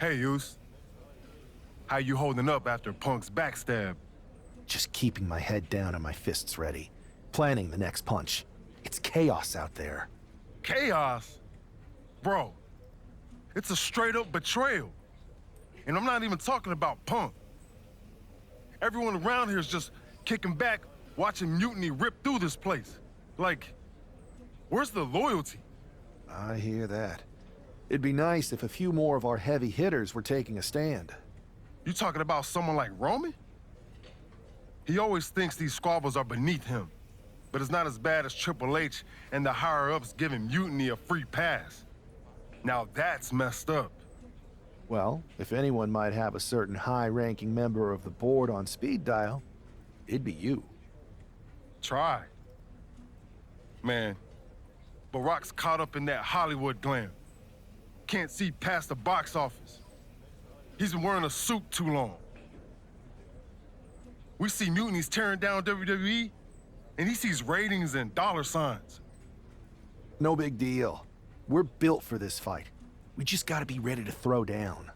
Hey, Yus. How you holding up after Punk's backstab? Just keeping my head down and my fists ready. Planning the next punch. It's chaos out there. Chaos? Bro, it's a straight-up betrayal. And I'm not even talking about Punk. Everyone around here is just kicking back, watching Mutiny rip through this place. Like, where's the loyalty? I hear that. It'd be nice if a few more of our heavy hitters were taking a stand. You talking about someone like Roman? He always thinks these squabbles are beneath him, but it's not as bad as Triple H and the higher-ups giving Mutiny a free pass. Now that's messed up. Well, if anyone might have a certain high-ranking member of the board on speed dial, it'd be you. Try. Man, Barack's caught up in that Hollywood glam. Can't see past the box office. He's been wearing a suit too long. We see Mutiny's tearing down WWE, and he sees ratings and dollar signs. No big deal. We're built for this fight. We just gotta be ready to throw down.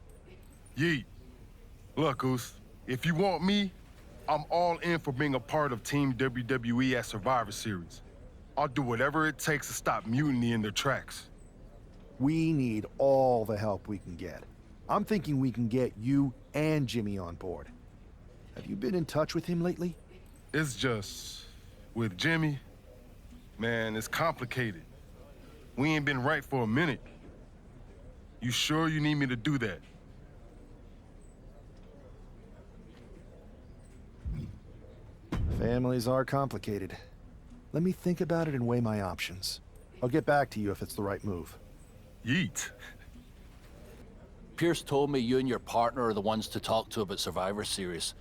Yeet. Look, Goose, if you want me, I'm all in for being a part of Team WWE at Survivor Series. I'll do whatever it takes to stop Mutiny in their tracks. We need all the help we can get. I'm thinking we can get you and Jimmy on board. Have you been in touch with him lately? It's just, with Jimmy, man, it's complicated. We ain't been right for a minute. You sure you need me to do that? Families are complicated. Let me think about it and weigh my options. I'll get back to you if it's the right move. Yeet. Pierce told me you and your partner are the ones to talk to about Survivor Series.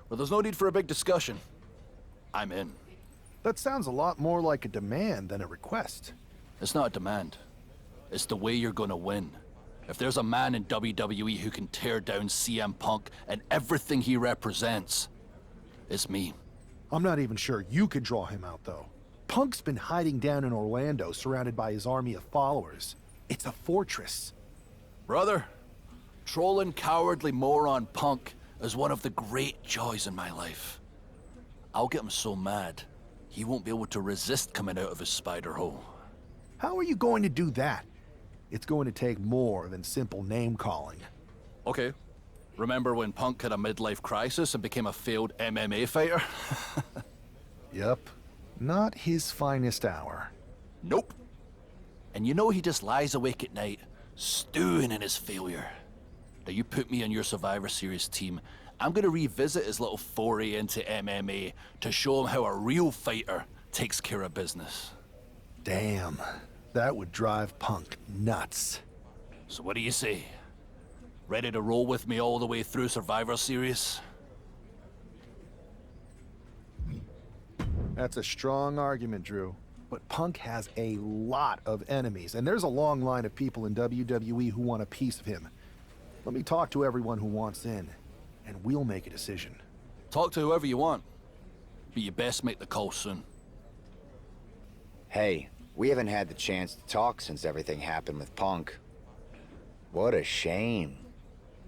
Well, there's no need for a big discussion. I'm in. That sounds a lot more like a demand than a request. It's not a demand. It's the way you're gonna win. If there's a man in WWE who can tear down CM Punk and everything he represents, it's me. I'm not even sure you could draw him out, though. Punk's been hiding down in Orlando, surrounded by his army of followers. It's a fortress. Brother, trolling cowardly moron Punk is one of the great joys in my life. I'll get him so mad, he won't be able to resist coming out of his spider hole. How are you going to do that? It's going to take more than simple name-calling. Okay. Remember when Punk had a midlife crisis and became a failed MMA fighter? Yep. Not his finest hour. Nope. And you know he just lies awake at night, stewing in his failure. Now you put me on your Survivor Series team, I'm gonna revisit his little foray into MMA to show him how a real fighter takes care of business. Damn. That would drive Punk nuts. So what do you say? Ready to roll with me all the way through Survivor Series? That's a strong argument, Drew. But Punk has a lot of enemies, and there's a long line of people in WWE who want a piece of him. Let me talk to everyone who wants in, and we'll make a decision. Talk to whoever you want, but you best make the call soon. Hey, we haven't had the chance to talk since everything happened with Punk. What a shame.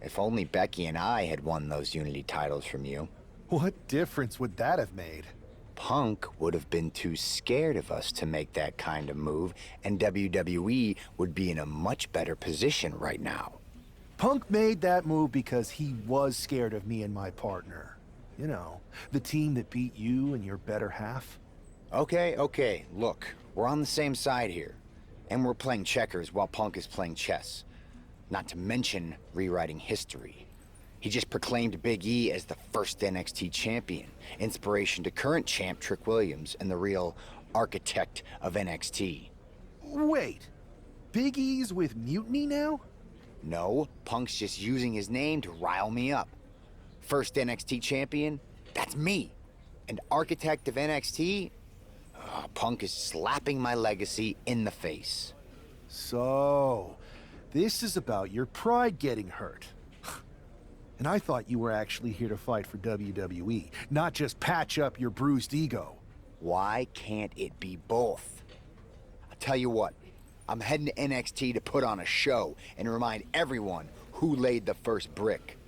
If only Becky and I had won those Unity titles from you. What difference would that have made? Punk would have been too scared of us to make that kind of move, and WWE would be in a much better position right now. Punk made that move because he was scared of me and my partner. You know, the team that beat you and your better half. Okay, look, we're on the same side here. And we're playing checkers while Punk is playing chess. Not to mention rewriting history. He just proclaimed Big E as the first NXT champion, inspiration to current champ Trick Williams and the real architect of NXT. Wait, Big E's with Mutiny now? No, Punk's just using his name to rile me up. First NXT champion? That's me. And architect of NXT? Punk is slapping my legacy in the face. So, this is about your pride getting hurt. And I thought you were actually here to fight for WWE, not just patch up your bruised ego. Why can't it be both? I'll tell you what, I'm heading to NXT to put on a show and remind everyone who laid the first brick.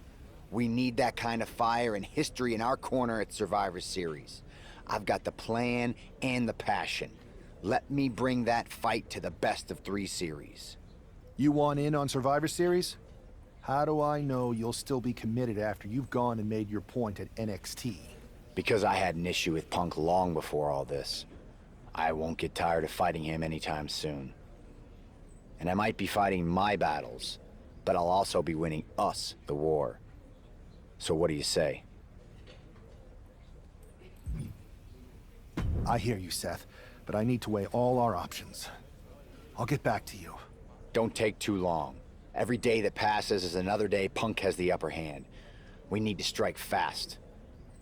We need that kind of fire and history in our corner at Survivor Series. I've got the plan and the passion. Let me bring that fight to the best of 3 series. You want in on Survivor Series? How do I know you'll still be committed after you've gone and made your point at NXT? Because I had an issue with Punk long before all this. I won't get tired of fighting him anytime soon. And I might be fighting my battles, but I'll also be winning us the war. So what do you say? I hear you, Seth, but I need to weigh all our options. I'll get back to you. Don't take too long. Every day that passes is another day Punk has the upper hand. We need to strike fast.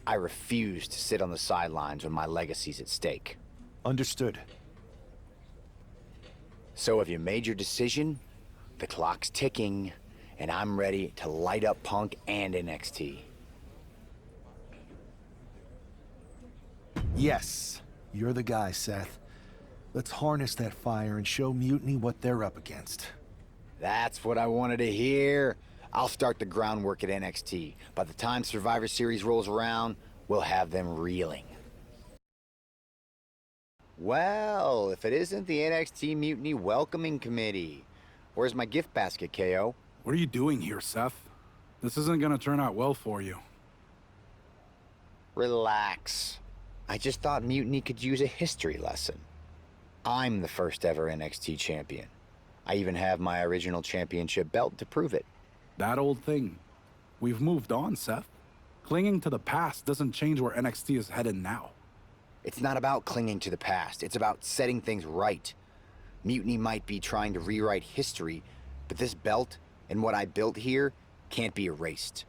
I refuse to sit on the sidelines when my legacy's at stake. Understood. So have you made your decision? The clock's ticking, and I'm ready to light up Punk and NXT. Yes, you're the guy, Seth. Let's harness that fire and show Mutiny what they're up against. That's what I wanted to hear. I'll start the groundwork at NXT. By the time Survivor Series rolls around, we'll have them reeling. Well, if it isn't the NXT Mutiny Welcoming Committee. Where's my gift basket, KO? What are you doing here, Seth? This isn't gonna turn out well for you. Relax. I just thought Mutiny could use a history lesson. I'm the first ever NXT champion. I even have my original championship belt to prove it. That old thing. We've moved on, Seth. Clinging to the past doesn't change where NXT is headed now. It's not about clinging to the past. It's about setting things right. Mutiny might be trying to rewrite history, but this belt and what I built here can't be erased.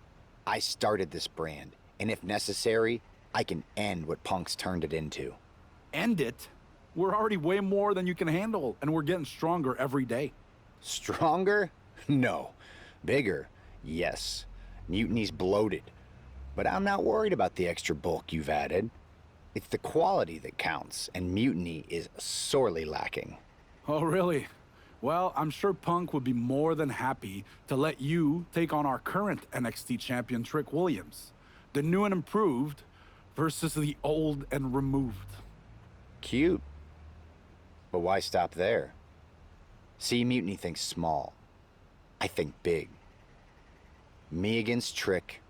I started this brand, and if necessary, I can end what Punk's turned it into. End it? We're already way more than you can handle, and we're getting stronger every day. Stronger? No. Bigger? Yes. Mutiny's bloated. But I'm not worried about the extra bulk you've added. It's the quality that counts, and Mutiny is sorely lacking. Oh, really? Well, I'm sure Punk would be more than happy to let you take on our current NXT champion, Trick Williams. The new and improved versus the old and removed. Cute. But why stop there? See, Mutiny thinks small. I think big. Me against Trick,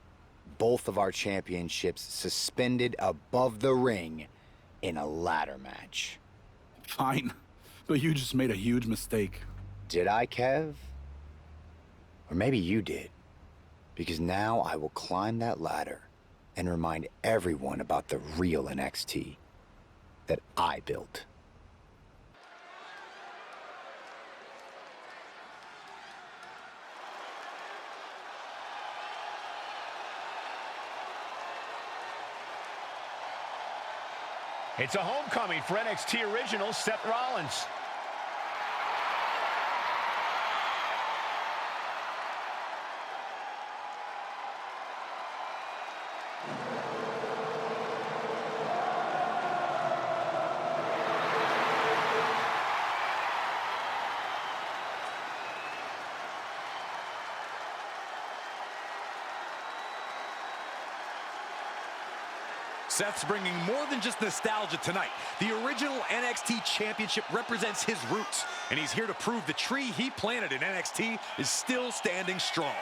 both of our championships suspended above the ring in a ladder match. Fine, but you just made a huge mistake. Did I, Kev? Or maybe you did. Because now I will climb that ladder and remind everyone about the real NXT that I built. It's a homecoming for NXT original Seth Rollins. Seth's bringing more than just nostalgia tonight. The original NXT Championship represents his roots, and he's here to prove the tree he planted in NXT is still standing strong.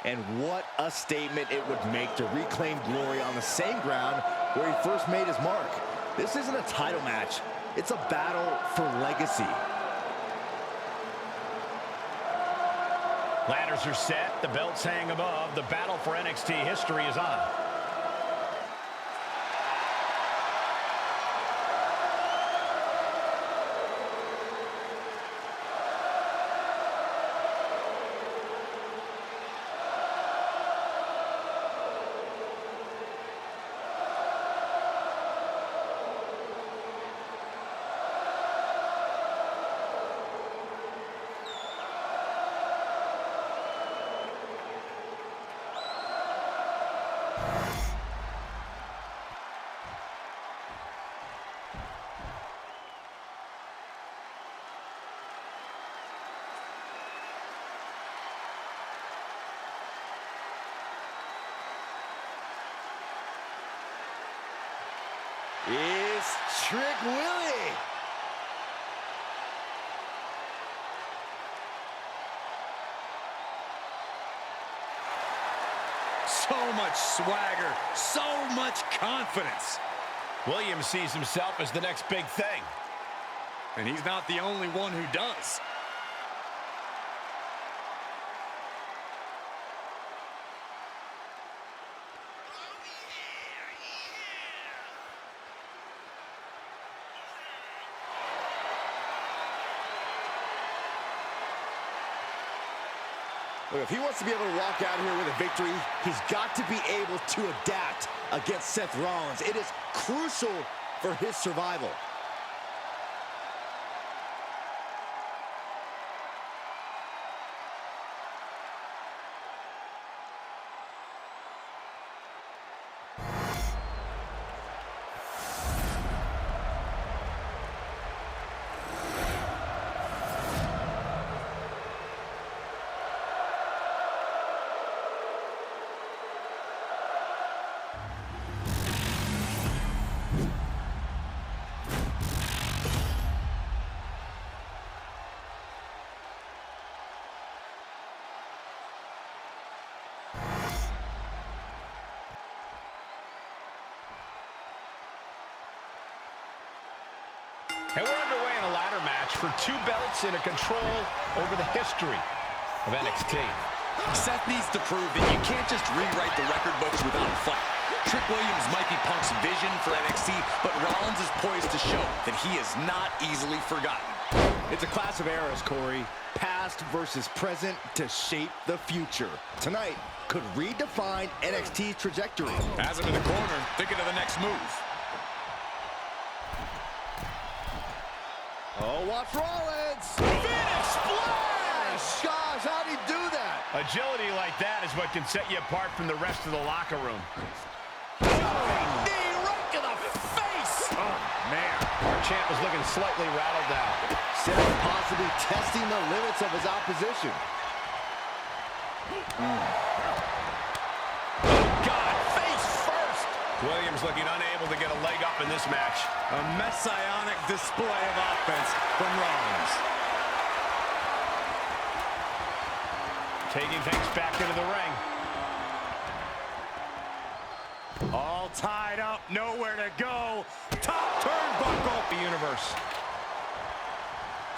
And what a statement it would make to reclaim glory on the same ground where he first made his mark. This isn't a title match. It's a battle for legacy. Ladders are set. The belts hang above. The battle for NXT history is on. is Trick Willie. So much swagger, so much confidence. Williams sees himself as the next big thing. And he's not the only one who does. Look, if he wants to be able to walk out here with a victory, he's got to be able to adapt against Seth Rollins. It is crucial for his survival. And we're underway in a ladder match for 2 belts and a control over the history of NXT. Seth needs to prove that you can't just rewrite the record books without a fight. Trick Williams might be Punk's vision for NXT, but Rollins is poised to show that he is not easily forgotten. It's a clash of eras, Corey. Past versus present to shape the future. Tonight could redefine NXT's trajectory. Has him in the corner, thinking of the next move. Oh, watch Rollins! Finish splash! Gosh, how'd he do that? Agility like that is what can set you apart from the rest of the locker room. Knee right to the face! Oh, man. Our champ is looking slightly rattled now. Seth possibly testing the limits of his opposition. God, face first! Williams looking unable to get a leg up in this match. A messianic display of offense from Rollins. Taking things back into the ring. All tied up, nowhere to go. Top turnbuckle. The universe.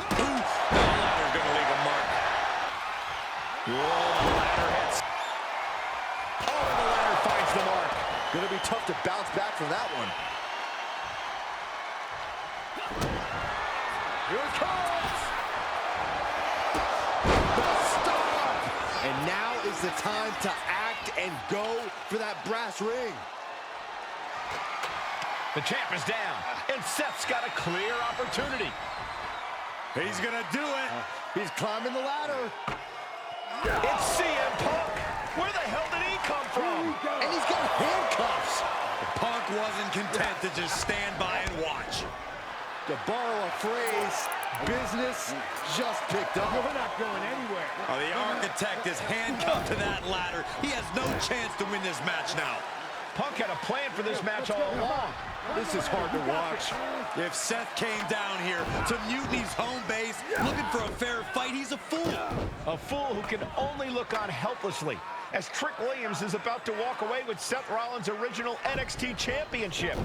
Oof, that ladder gonna leave a mark. Whoa, the ladder hits. Oh, and the ladder finds the mark. Gonna be tough to bounce back from that one. Here it comes! The stop! And now is the time to act and go for that brass ring. The champ is down, and Seth's got a clear opportunity. He's gonna do it. He's climbing the ladder. It's CM Punk. Where the hell did he come from? And he's got handcuffs. Punk wasn't content to just stand by and watch. To borrow a phrase, business just picked up. We're not going anywhere. Oh, the architect is handcuffed to that ladder. He has no chance to win this match now. Punk had a plan for this match all along. This is hard to watch. If Seth came down here to Mutiny's home base looking for a fair fight, he's a fool. A fool who can only look on helplessly as Trick Williams is about to walk away with Seth Rollins' original NXT championship.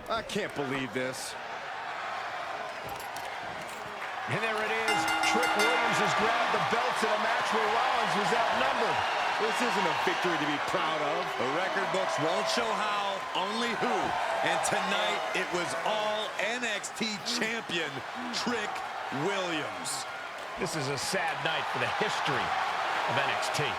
I can't believe this. And there it is. Trick Williams has grabbed the belts in a match where Rollins was outnumbered. This isn't a victory to be proud of. The record books won't show how, only who. And tonight, it was all NXT champion Trick Williams. This is a sad night for the history of NXT.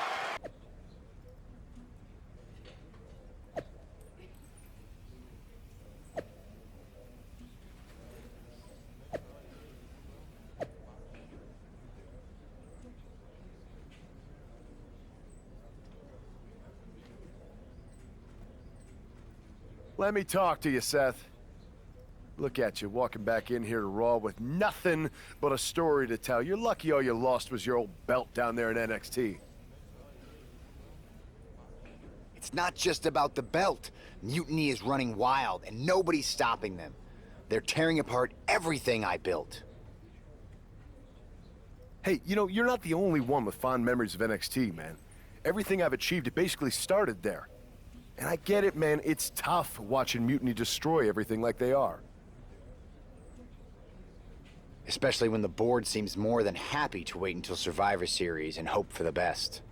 Let me talk to you, Seth. Look at you, walking back in here to Raw with nothing but a story to tell. You're lucky all you lost was your old belt down there in NXT. It's not just about the belt. Mutiny is running wild, and nobody's stopping them. They're tearing apart everything I built. Hey, you know, you're not the only one with fond memories of NXT, man. Everything I've achieved, it basically started there. And I get it, man, it's tough watching Mutiny destroy everything like they are. Especially when the board seems more than happy to wait until Survivor Series and hope for the best.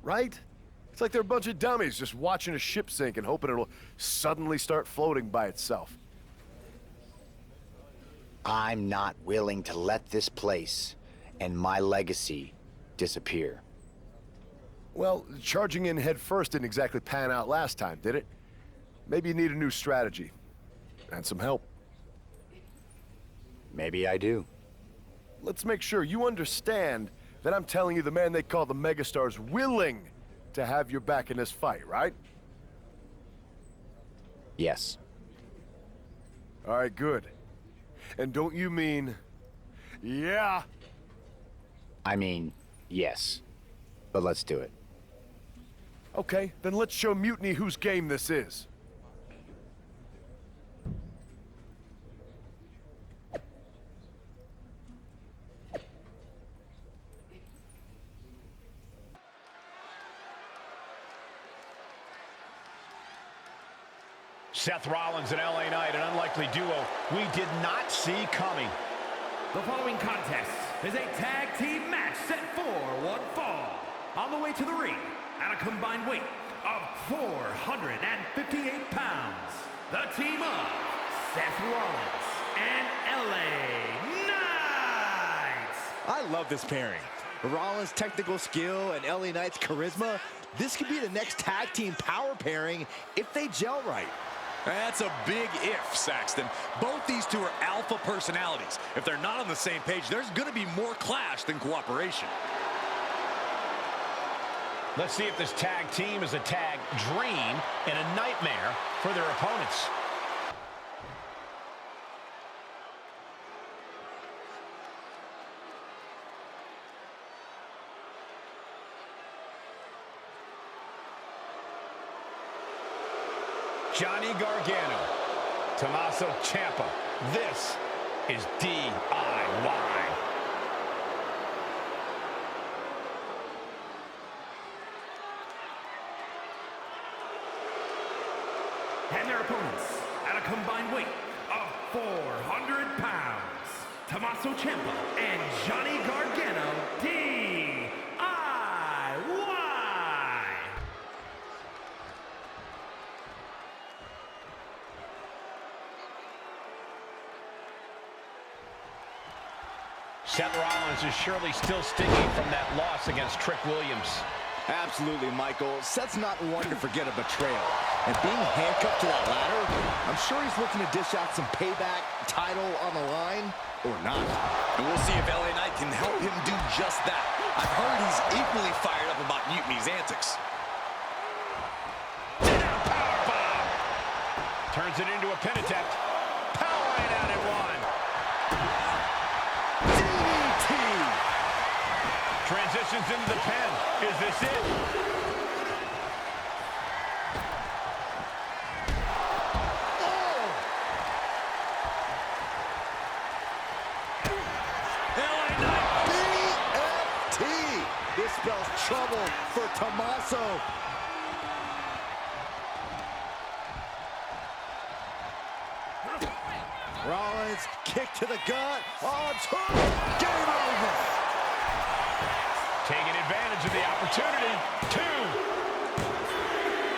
Right? It's like they're a bunch of dummies just watching a ship sink and hoping it'll suddenly start floating by itself. I'm not willing to let this place and my legacy disappear. Well, charging in head first didn't exactly pan out last time, did it? Maybe you need a new strategy. And some help. Maybe I do. Let's make sure you understand that I'm telling you the man they call the megastar's willing to have your back in this fight, right? Yes. All right, good. And don't you mean, yeah? I mean, yes. But let's do it. Okay, then let's show Mutiny whose game this is. Seth Rollins and LA Knight, an unlikely duo we did not see coming. The following contest is a tag team match set for one fall. On the way to the ring, at a combined weight of 458 pounds, the team of Seth Rollins and LA Knight. I love this pairing. Rollins' technical skill and LA Knight's charisma. This could be the next tag team power pairing if they gel right. That's a big if, Saxton. Both these two are alpha personalities. If they're not on the same page, there's going to be more clash than cooperation. Let's see if this tag team is a tag dream and a nightmare for their opponents. Johnny Gargano, Tommaso Ciampa. This is DIY. And their opponents, at a combined weight of 400 pounds, Tommaso Ciampa and Johnny Gargano, DIY. Seth Rollins is surely still stinging from that loss against Trick Williams. Absolutely, Michael. Seth's not one to forget a betrayal. And being handcuffed to that ladder, I'm sure he's looking to dish out some payback, title on the line, or not. And we'll see if LA Knight can help him do just that. I've heard he's equally fired up about Mutiny's antics. Powerbomb! Turns it into a pin attempt. Powering out at one. DDT! Transitions into the pin. Is this it? This spells trouble for Tommaso. Rollins, kick to the gut. On top. Game over. Taking advantage of the opportunity. Two.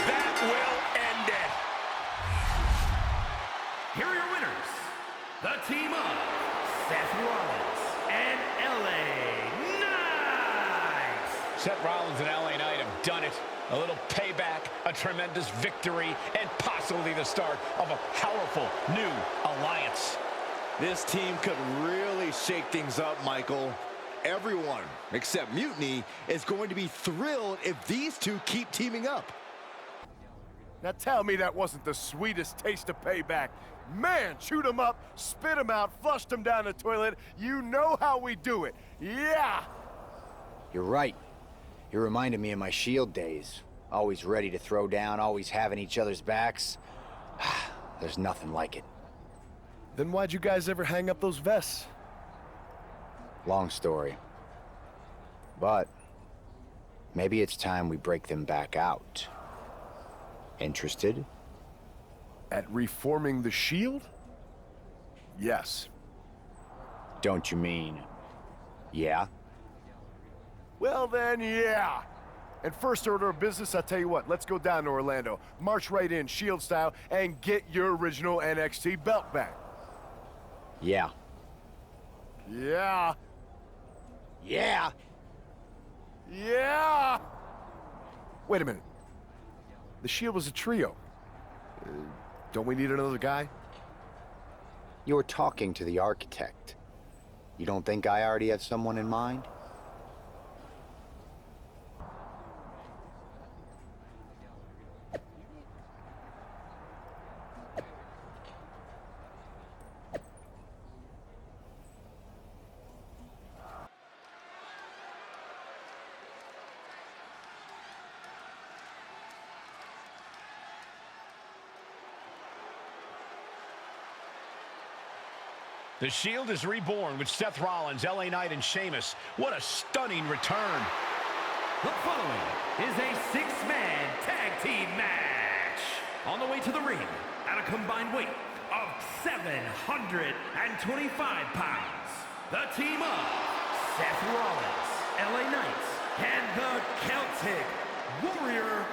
That will end it. Here are your winners, the team of Seth Rollins and LA Knight. Seth Rollins and LA Knight have done it. A little payback, a tremendous victory, and possibly the start of a powerful new alliance. This team could really shake things up, Michael. Everyone, except Mutiny, is going to be thrilled if these two keep teaming up. Now tell me that wasn't the sweetest taste of payback. Man, shoot 'em up, spit 'em out, flushed 'em down the toilet. You know how we do it. Yeah! You're right. You reminded me of my Shield days. Always ready to throw down, always having each other's backs. There's nothing like it. Then why'd you guys ever hang up those vests? Long story. But maybe it's time we break them back out. Interested? At reforming the Shield? Yes. Don't you mean, yeah? Well then, yeah. And first order of business, I'll tell you what, let's go down to Orlando, march right in, Shield style, and get your original NXT belt back. Yeah. Yeah. Yeah! Yeah! Wait a minute. The Shield was a trio. Don't we need another guy? You're talking to the architect. You don't think I already have someone in mind? The Shield is reborn with Seth Rollins, LA Knight, and Sheamus. What a stunning return. The following is a six-man tag team match. On the way to the ring, at a combined weight of 725 pounds, the team of Seth Rollins, LA Knight, and the Celtic Warrior,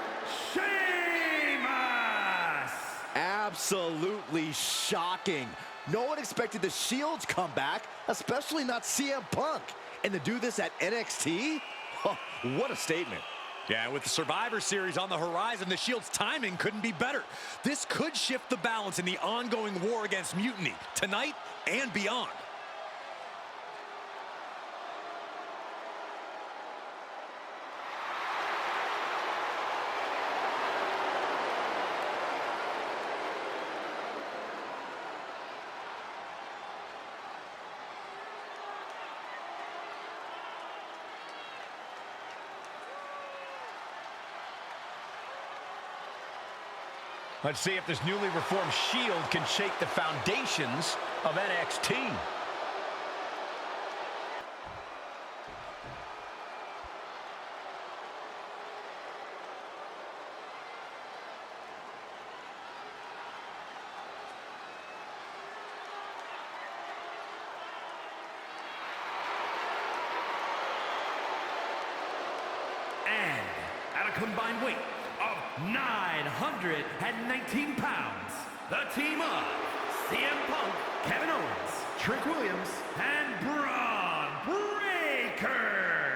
Sheamus. Absolutely shocking. No one expected the Shield's comeback, especially not CM Punk. And to do this at NXT? What a statement. Yeah, with the Survivor Series on the horizon, the Shield's timing couldn't be better. This could shift the balance in the ongoing war against Mutiny, tonight and beyond. Let's see if this newly reformed Shield can shake the foundations of NXT. And at a combined weight of 919 pounds, the team of CM Punk, Kevin Owens, Trick Williams, and Braun Breaker.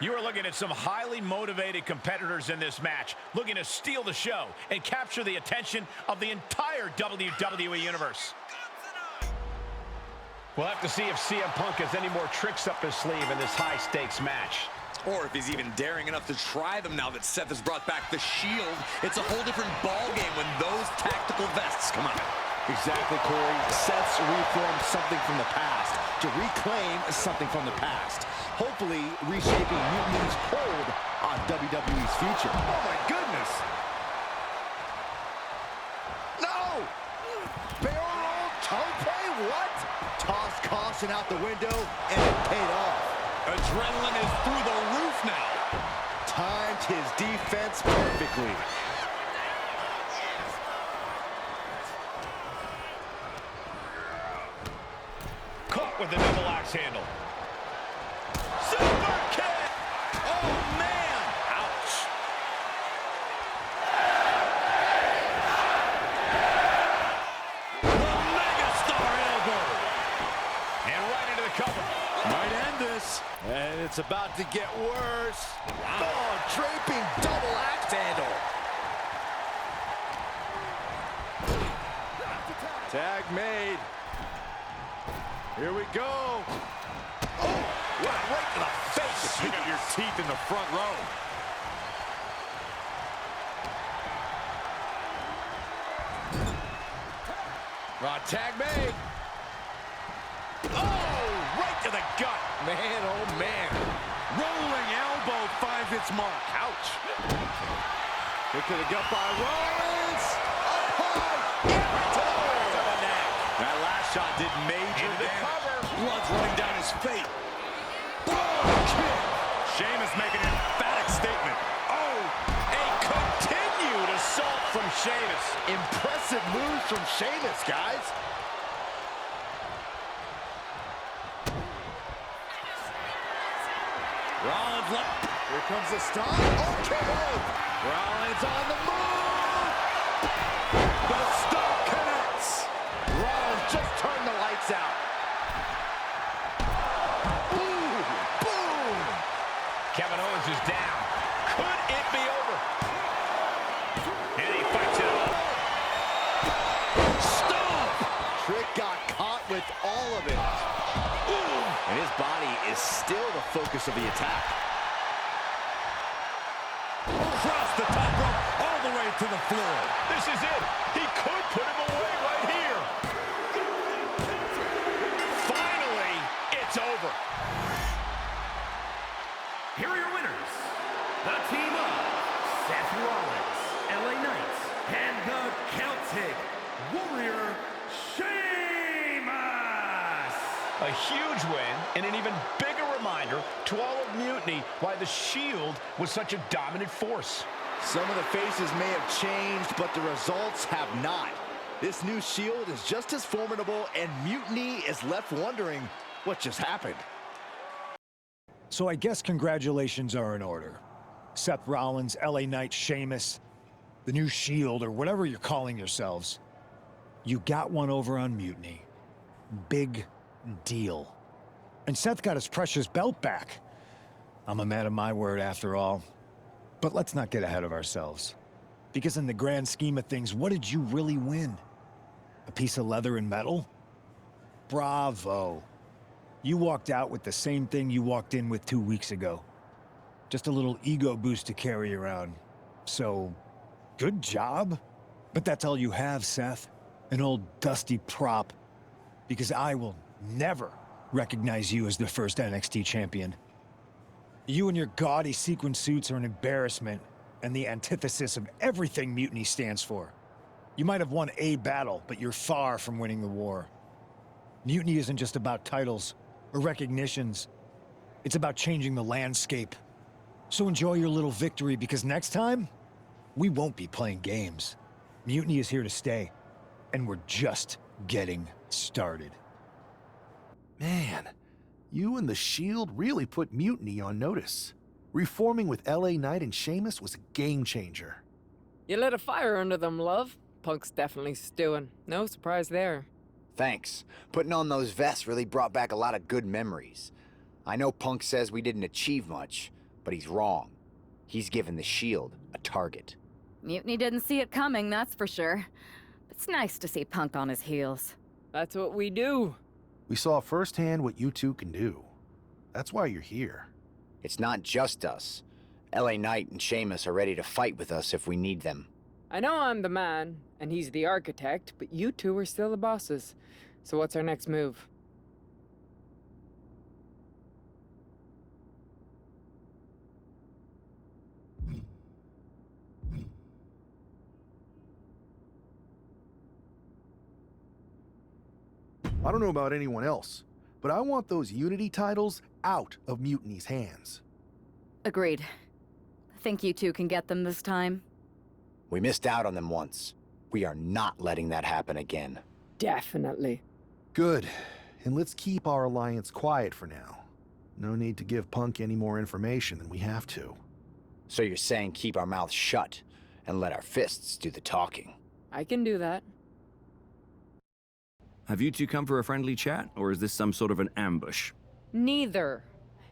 You are looking at some highly motivated competitors in this match, looking to steal the show and capture the attention of the entire WWE Universe. We'll have to see if CM Punk has any more tricks up his sleeve in this high-stakes match. Or if he's even daring enough to try them now that Seth has brought back the Shield. It's a whole different ballgame when those tactical vests come out. Exactly, Corey. Seth's reformed something from the past to reclaim something from the past. Hopefully, reshaping Mutiny's hold on WWE's future. Oh my goodness! No! Barrel roll tope? What? Tossed caution out the window, and it paid off. Adrenaline is through the roof now. Timed his defense perfectly. Caught with the double axe handle. Super kick! Oh, man! Ouch! The megastar elbow. And right into the cover. Might end this. And it's about to get worse. Oh, draping double axe handle. Tag made. Here we go. Oh, right to the face. Pick up your teeth in the front row. Tag made. Oh, right to the gut. Man, oh man. Rolling elbow finds its mark. Ouch. Kick to the gut by Rollins. Up high. To the neck. That last shot did major Into the damage. cover. Blood's running down his face. Boom! Kick. Sheamus making an emphatic statement. Oh, a continued assault from Sheamus. Impressive moves from Sheamus, guys. Rollins left. Here comes the stop. Okay. Rollins on the move. The stomp connects. Rollins just turned the lights out. Ooh, boom. Kevin Owens is down. Could it be over? And he fights it off. Stomp. Trick got caught with all of it. Ooh. And his body is still the focus of the attack. Across the top rope, all the way to the floor. This is it. He could put him away right here. Finally, it's over. Here are your winners. The team of Seth Rollins, LA Knight, and the Celtic Warrior, Sheamus. A huge win and an even bigger reminder to all of Mutiny why the Shield was such a dominant force. Some of the faces may have changed, but the results have not. This new Shield is just as formidable, and Mutiny is left wondering what just happened. So I guess congratulations are in order. Seth Rollins, LA Knight, Sheamus, the new Shield, or whatever you're calling yourselves. You got one over on Mutiny. Big deal. And Seth got his precious belt back. I'm a man of my word after all. But let's not get ahead of ourselves. Because in the grand scheme of things, what did you really win? A piece of leather and metal? Bravo. You walked out with the same thing you walked in with 2 weeks ago. Just a little ego boost to carry around. So, good job. But that's all you have, Seth. An old dusty prop. Because I will never recognize you as the first NXT champion. You and your gaudy sequin suits are an embarrassment and the antithesis of everything Mutiny stands for. You might have won a battle, but you're far from winning the war. Mutiny isn't just about titles or recognitions. It's about changing the landscape. So enjoy your little victory, because next time, we won't be playing games. Mutiny is here to stay, and we're just getting started. Man, you and the Shield really put Mutiny on notice. Reforming with LA Knight and Sheamus was a game changer. You lit a fire under them, love. Punk's definitely stewing. No surprise there. Thanks. Putting on those vests really brought back a lot of good memories. I know Punk says we didn't achieve much, but he's wrong. He's given the Shield a target. Mutiny didn't see it coming, that's for sure. It's nice to see Punk on his heels. That's what we do. We saw firsthand what you two can do. That's why you're here. It's not just us. LA Knight and Sheamus are ready to fight with us if we need them. I know I'm the man, and he's the architect, but you two are still the bosses. So what's our next move? I don't know about anyone else, but I want those Unity titles out of Mutiny's hands. Agreed. Think you two can get them this time? We missed out on them once. We are not letting that happen again. Definitely. Good. And let's keep our alliance quiet for now. No need to give Punk any more information than we have to. So you're saying keep our mouths shut and let our fists do the talking? I can do that. Have you two come for a friendly chat, or is this some sort of an ambush? Neither.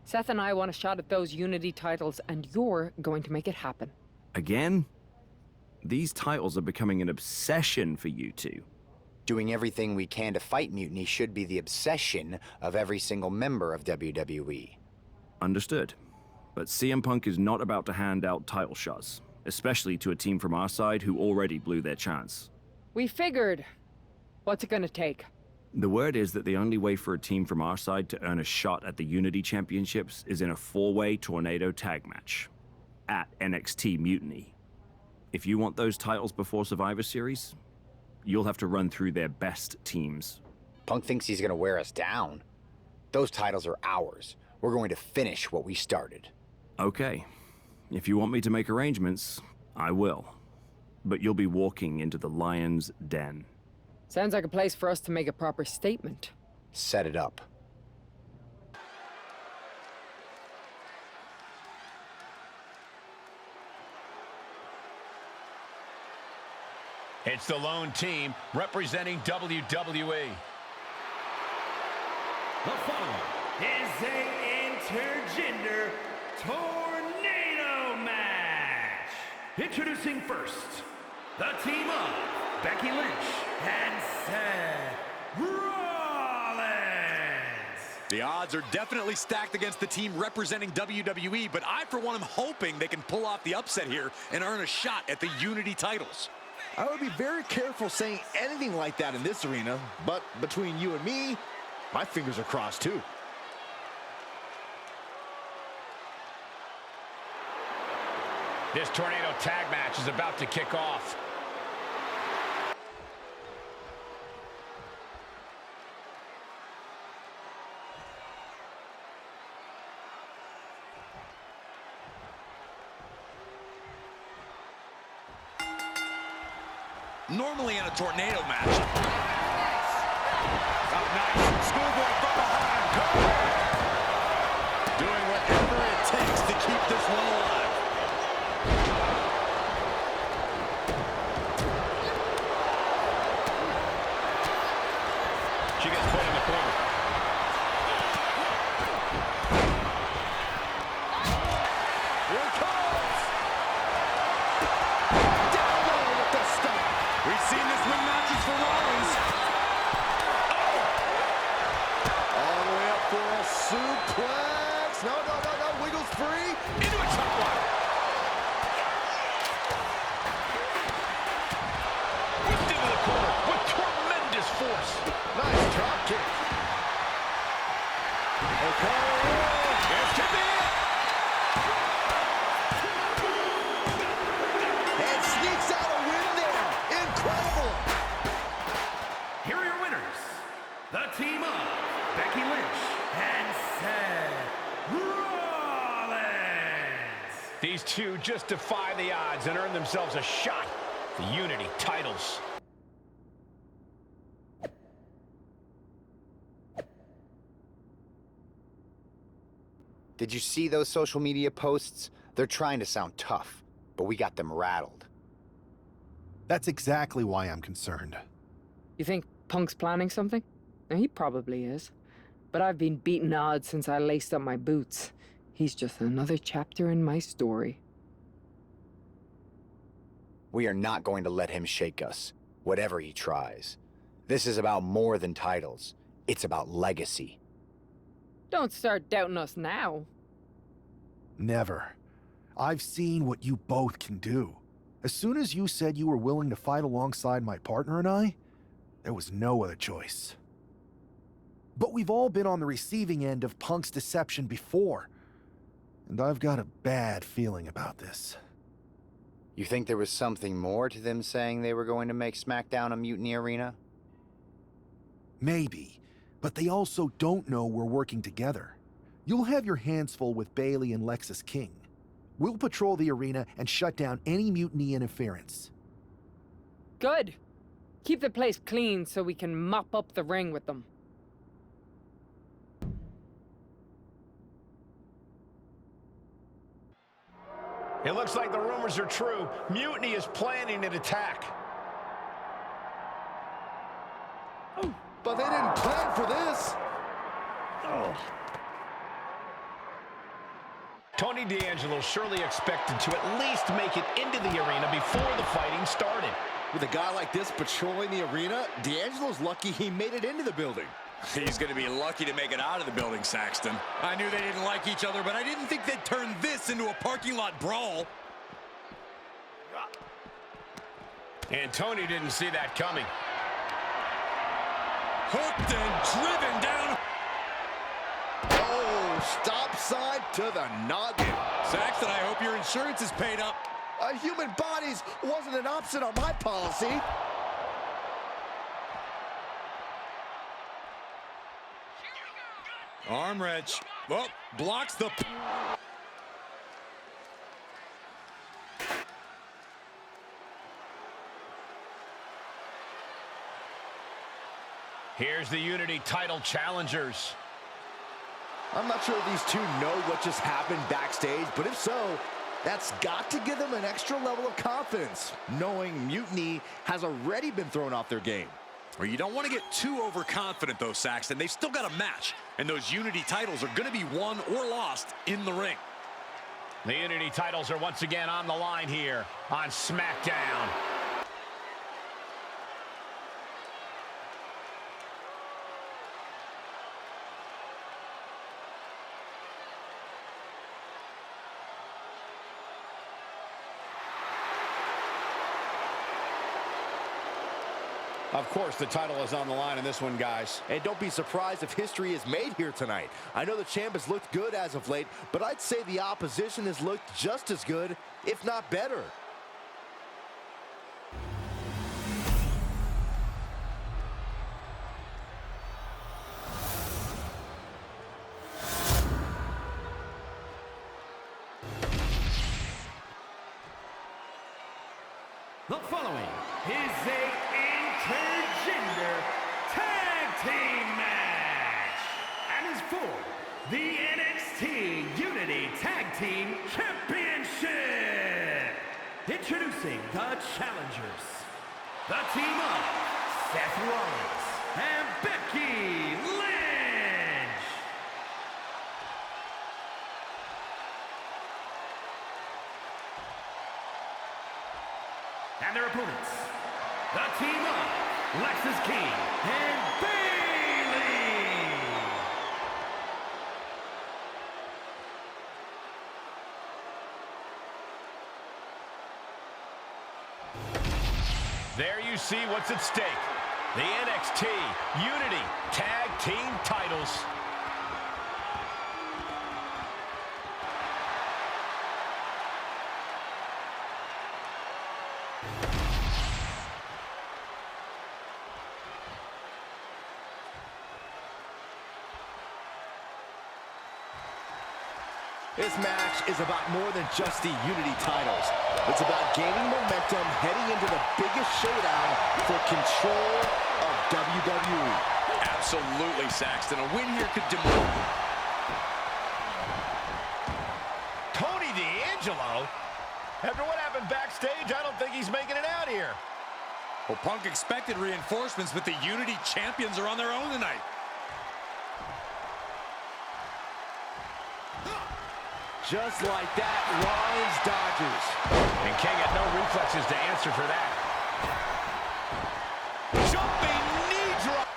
Seth and I want a shot at those Unity titles, and you're going to make it happen. Again? These titles are becoming an obsession for you two. Doing everything we can to fight Mutiny should be the obsession of every single member of WWE. Understood. But CM Punk is not about to hand out title shots, especially to a team from our side who already blew their chance. We figured. What's it gonna take? The word is that the only way for a team from our side to earn a shot at the Unity Championships is in a 4-way Tornado tag match. at NXT Mutiny. If you want those titles before Survivor Series, you'll have to run through their best teams. Punk thinks he's gonna wear us down. Those titles are ours. We're going to finish what we started. Okay. If you want me to make arrangements, I will. But you'll be walking into the lion's den. Sounds like a place for us to make a proper statement. Set it up. It's the lone team representing WWE. The following is a intergender tornado match. Introducing first, the team of Becky Lynch and Seth Rollins. The odds are definitely stacked against the team representing WWE, but I, for one, am hoping they can pull off the upset here and earn a shot at the Unity titles. I would be very careful saying anything like that in this arena, but between you and me, my fingers are crossed too. This tornado tag match is about to kick off. Normally in a tornado match. Oh, nice. Schoolboy from behind. Doing whatever it takes to keep this one alive. She gets put in the corner. Here it comes! Down low with the stomp. We've seen this win matches for Rollins. All the way up for a suplex. No, wiggles free. Into a top line. Whipped into the corner with tremendous force. Nice drop kick. Okay. This could be it. And sneaks out a win there. Incredible. Here are your winners, the team of Becky Lynch and Seth Rollins. These two just defy the odds and earn themselves a shot at the Unity titles. Did you see those social media posts? They're trying to sound tough, but we got them rattled. That's exactly why I'm concerned. You think Punk's planning something? Now, he probably is. But I've been beating odds since I laced up my boots. He's just another chapter in my story. We are not going to let him shake us, whatever he tries. This is about more than titles. It's about legacy. Don't start doubting us now. Never. I've seen what you both can do. As soon as you said you were willing to fight alongside my partner and I, there was no other choice. But we've all been on the receiving end of Punk's deception before, and I've got a bad feeling about this. You think there was something more to them saying they were going to make SmackDown a Mutiny Arena? Maybe, but they also don't know we're working together. You'll have your hands full with Bailey and Lexis King. We'll patrol the arena and shut down any mutiny interference. Good. Keep the place clean so we can mop up the ring with them. It looks like the rumors are true. Mutiny is planning an attack. But they didn't plan for this. Tony D'Angelo surely expected to at least make it into the arena before the fighting started. With a guy like this patrolling the arena, D'Angelo's lucky he made it into the building. He's going to be lucky to make it out of the building, Saxton. I knew they didn't like each other, but I didn't think they'd turn this into a parking lot brawl. And Tony didn't see that coming. Hooked and driven down. Oh, stop sign to the noggin. Saxton, I hope your insurance is paid up. Human bodies wasn't an option on my policy. Arm wrench. Oh, blocks the... Here's the Unity title challengers. I'm not sure if these two know what just happened backstage, but if so, that's got to give them an extra level of confidence, knowing Mutiny has already been thrown off their game. Well, you don't want to get too overconfident, though, Saxton. They've still got a match, and those Unity titles are going to be won or lost in the ring. The Unity titles are once again on the line here on SmackDown. Of course, the title is on the line in this one, guys. And don't be surprised if history is made here tonight. I know the champ has looked good as of late, but I'd say the opposition has looked just as good, if not better. The following is a intergender tag team match and is for the NXT Unity Tag Team Championship. Introducing the challengers, the team of Seth Rollins and Becky Lynch. And their opponents, the team of Lexis King and Bayley. There you see what's at stake. The NXT Unity Tag Team titles. This match is about more than just the Unity titles. It's about gaining momentum heading into the biggest showdown for control of WWE. Absolutely, Saxton. A win here could demolish. Tony D'Angelo? After what happened backstage, I don't think he's making it out here. Well, Punk expected reinforcements, but the Unity champions are on their own tonight. Just like that, Rollins dodges. And King had no reflexes to answer for that. Jumping knee drop.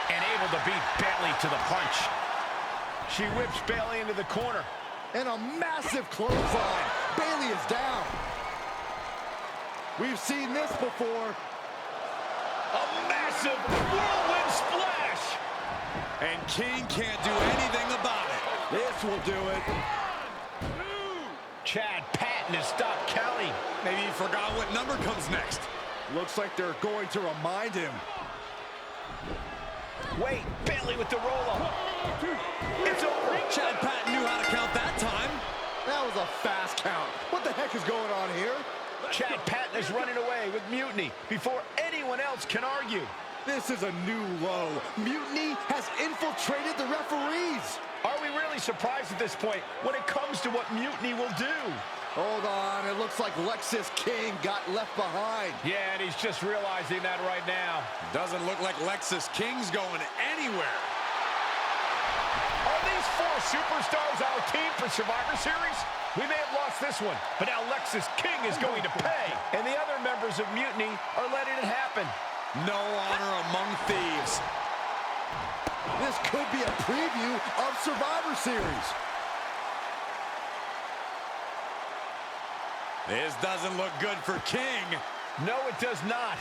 And able to beat Bayley to the punch. She whips Bayley into the corner. And a massive clothesline. Bayley is down. We've seen this before. A massive whirlwind splash. And King can't do anything about it. This will do it. Chad Patton has stopped counting. Maybe he forgot what number comes next. Looks like they're going to remind him. Wait, Bayley with the roll-up. It's over. Chad Patton knew how to count that time. That was a fast count. What the heck is going on here? Chad Patton is running away with Mutiny before anyone else can argue. This is a new low. Mutiny has infiltrated the referees. Are we really surprised at this point when it comes to what Mutiny will do? Hold on, it looks like Lexis King got left behind. Yeah, and he's just realizing that right now. Doesn't look like Lexis King's going anywhere. Are these four superstars our team for Survivor Series? We may have lost this one, but now Lexis King is going to pay. And the other members of Mutiny are letting it happen. No honor among thieves. This could be a preview of Survivor Series. This doesn't look good for King. No, it does not.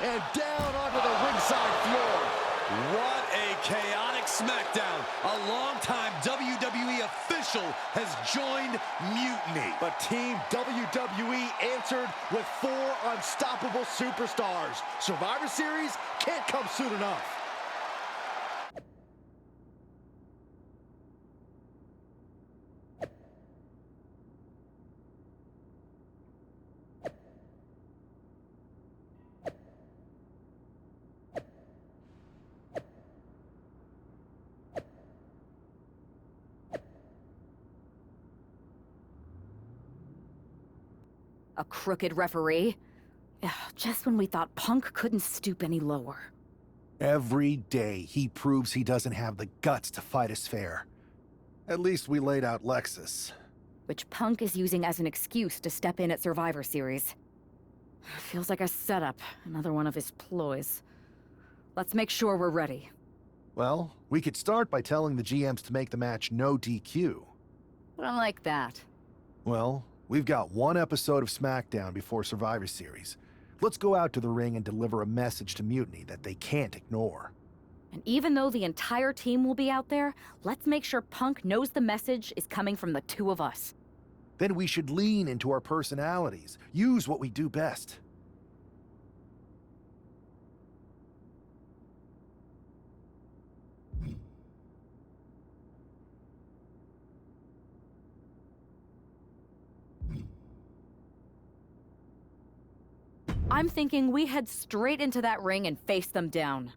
And down onto the ringside floor. What a chaotic SmackDown. A longtime WWE official has joined Mutiny. But Team WWE answered with 4 unstoppable superstars. Survivor Series can't come soon enough. A crooked referee? Ugh, just when we thought Punk couldn't stoop any lower. Every day, he proves he doesn't have the guts to fight us fair. At least we laid out Lexus. Which Punk is using as an excuse to step in at Survivor Series. Feels like a setup, another one of his ploys. Let's make sure we're ready. Well, we could start by telling the GMs to make the match no DQ. I like that. Well, we've got one episode of SmackDown before Survivor Series. Let's go out to the ring and deliver a message to Mutiny that they can't ignore. And even though the entire team will be out there, let's make sure Punk knows the message is coming from the 2 of us. Then we should lean into our personalities, use what we do best. I'm thinking we head straight into that ring and face them down.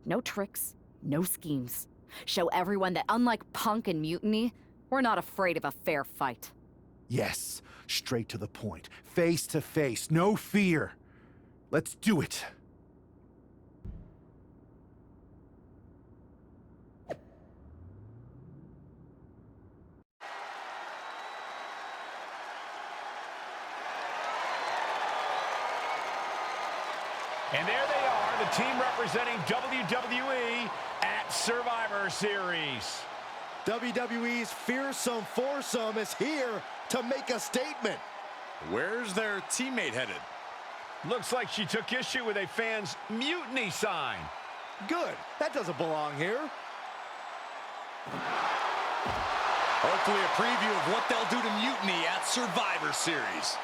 No tricks, no schemes. Show everyone that unlike Punk and Mutiny, we're not afraid of a fair fight. Yes, straight to the point. Face to face, no fear. Let's do it. And there they are, the team representing WWE at Survivor Series. WWE's fearsome foursome is here to make a statement. Where's their teammate headed? Looks like she took issue with a fan's mutiny sign. Good. That doesn't belong here. Hopefully a preview of what they'll do to Mutiny at Survivor Series.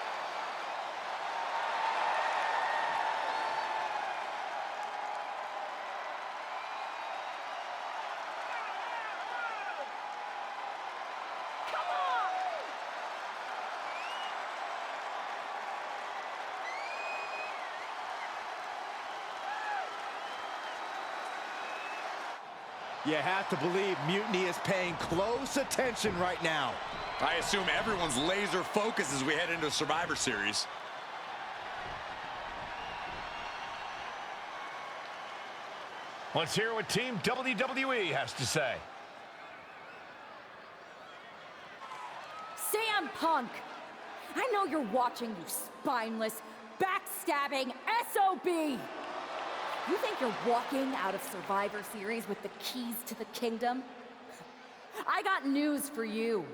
You have to believe Mutiny is paying close attention right now. I assume everyone's laser focused as we head into Survivor Series. Let's hear what Team WWE has to say. CM Punk! I know you're watching, you spineless, backstabbing SOB! You think you're walking out of Survivor Series with the keys to the kingdom? I got news for you.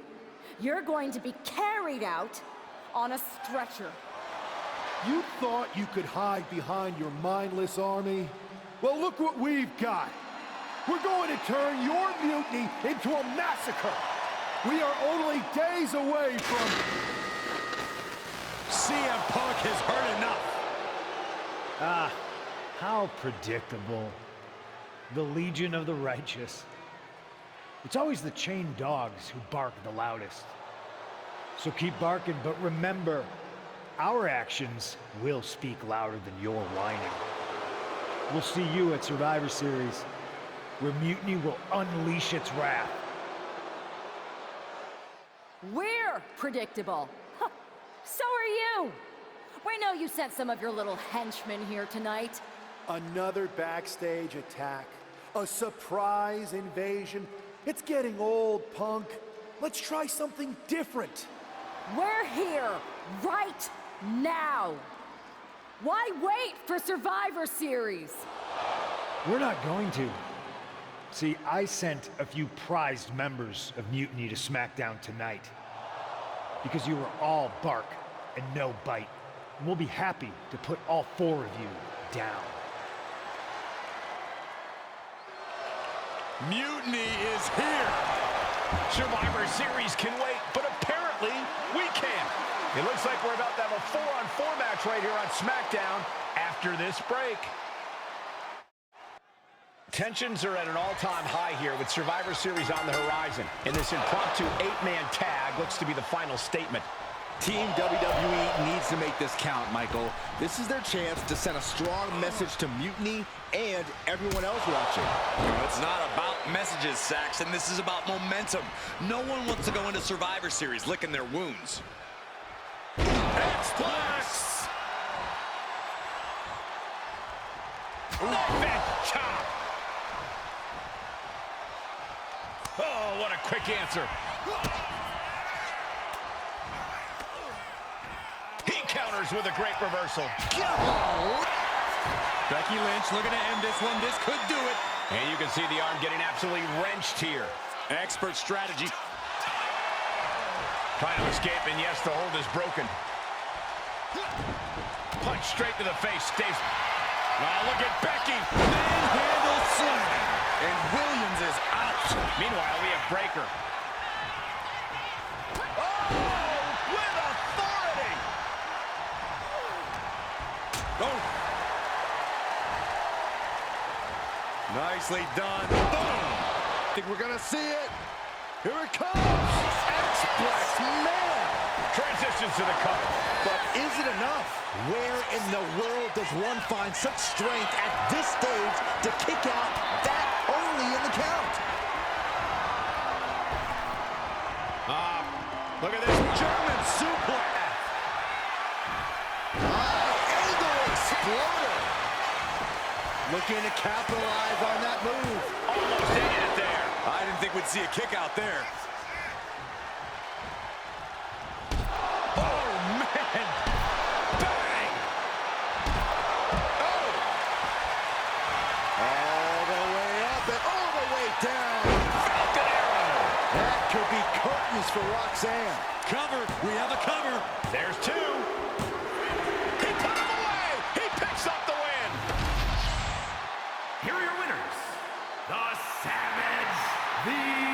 You're going to be carried out on a stretcher. You thought you could hide behind your mindless army? Well, look what we've got. We're going to turn your mutiny into a massacre. We are only days away from... CM Punk has heard enough. Ah. How predictable. The Legion of the Righteous. It's always the chained dogs who bark the loudest. So keep barking, but remember, our actions will speak louder than your whining. We'll see you at Survivor Series, where Mutiny will unleash its wrath. We're predictable. Huh. So are you. We know you sent some of your little henchmen here tonight. Another backstage attack. A surprise invasion. It's getting old, Punk. Let's try something different. We're here, right now. Why wait for Survivor Series? We're not going to. See, I sent a few prized members of Mutiny to SmackDown tonight. Because you were all bark and no bite. And we'll be happy to put all 4 of you down. Mutiny is here. Survivor Series can wait, but apparently we can't. It looks like we're about to have a 4-on-4 match right here on SmackDown after this break. Tensions are at an all-time high here with Survivor Series on the horizon. And this impromptu 8-man tag looks to be the final statement. Team WWE needs to make this count, Michael. This is their chance to send a strong message to Mutiny and everyone else watching. It's not about messages, Saxon. This is about momentum. No one wants to go into Survivor Series licking their wounds. X-Plus! Knife and chop! Oh, what a quick answer. He counters with a great reversal. Becky Lynch looking to end this one. This could do it. And you can see the arm getting absolutely wrenched here. Expert strategy. Trying to escape, and yes, the hold is broken. Punch straight to the face. Stays. Oh, look at Becky. Manhandle slam. And Williams is out. Meanwhile, we have Breaker. Oh, with authority. Oh. Nicely done. Boom. Think we're gonna see it. Here it comes. X-Press, man. Transitions to the cover. But is it enough? Where in the world does one find such strength at this stage to kick out that early in the count? Look at this German suplex. Angle exploder. Looking to capitalize on that move. Almost ended it there. I didn't think we'd see a kick out there. Oh, man. Bang. Oh. All the way up and all the way down. Falcon arrow. That could be curtains for Roxanne. Cover. We have a cover. There's two. He put him away. He picks up the win. Here are your winners, the Savage, the